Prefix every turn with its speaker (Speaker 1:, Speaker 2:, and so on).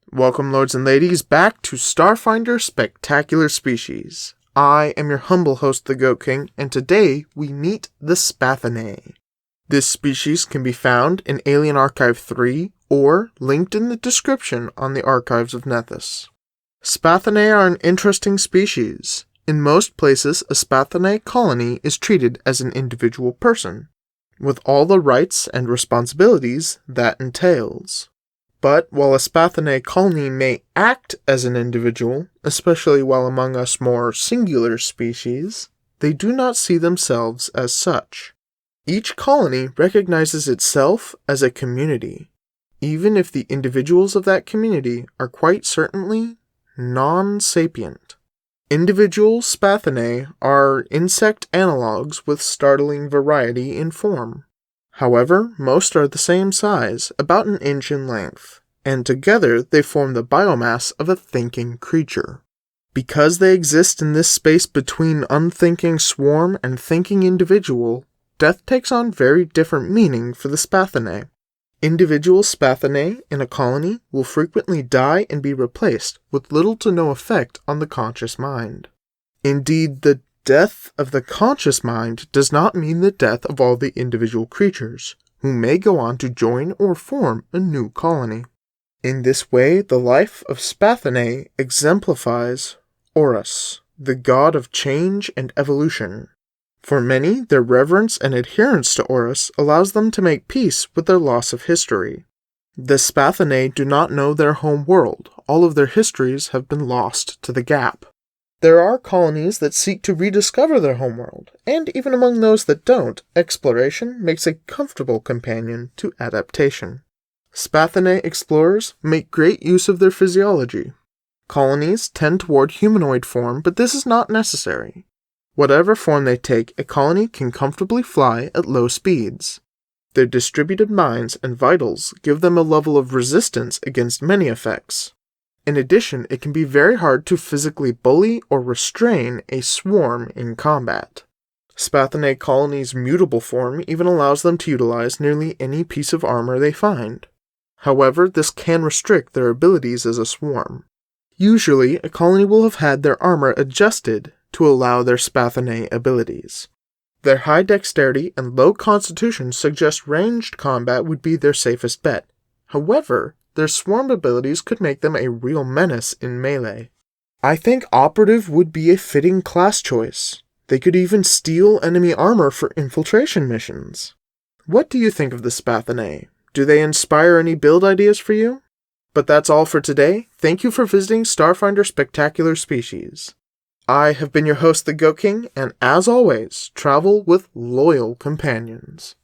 Speaker 1: Welcome, lords and ladies, back to Starfinder Spectacular Species. I am your humble host, the Goat King, and today we meet the Spathinae. This species can be found in Alien Archive 3 or linked in the description on the Archives of Nethys. Spathinae are an interesting species. In most places, a Spathinae colony is treated as an individual person, with all the rights and responsibilities that entails. But while a Spathinae colony may act as an individual, especially while among us more singular species, they do not see themselves as such. Each colony recognizes itself as a community, even if the individuals of that community are quite certainly non-sapient. Individual Spathinae are insect analogues with startling variety in form. However, most are the same size, about an inch in length, and together they form the biomass of a thinking creature. Because they exist in this space between unthinking swarm and thinking individual, death takes on very different meaning for the Spathinae. Individual Spathinae in a colony will frequently die and be replaced with little to no effect on the conscious mind. Indeed, the death of the conscious mind does not mean the death of all the individual creatures, who may go on to join or form a new colony. In this way, the life of Spathinae exemplifies Horus, the god of change and evolution. For many, their reverence and adherence to Horus allows them to make peace with their loss of history. The Spathinae do not know their home world. All of their histories have been lost to the gap. There are colonies that seek to rediscover their homeworld, and even among those that don't, exploration makes a comfortable companion to adaptation. Spathinae explorers make great use of their physiology. Colonies tend toward humanoid form, but this is not necessary. Whatever form they take, a colony can comfortably fly at low speeds. Their distributed minds and vitals give them a level of resistance against many effects. In addition, it can be very hard to physically bully or restrain a swarm in combat. Spathinae colonies' mutable form even allows them to utilize nearly any piece of armor they find. However, this can restrict their abilities as a swarm. Usually, a colony will have had their armor adjusted to allow their Spathinae abilities. Their high dexterity and low constitution suggest ranged combat would be their safest bet. However, their swarm abilities could make them a real menace in melee. I think Operative would be a fitting class choice. They could even steal enemy armor for infiltration missions. What do you think of the Spathinae? Do they inspire any build ideas for you? But that's all for today. Thank you for visiting Starfinder Spectacular Species. I have been your host, the Goat King, and as always, travel with loyal companions.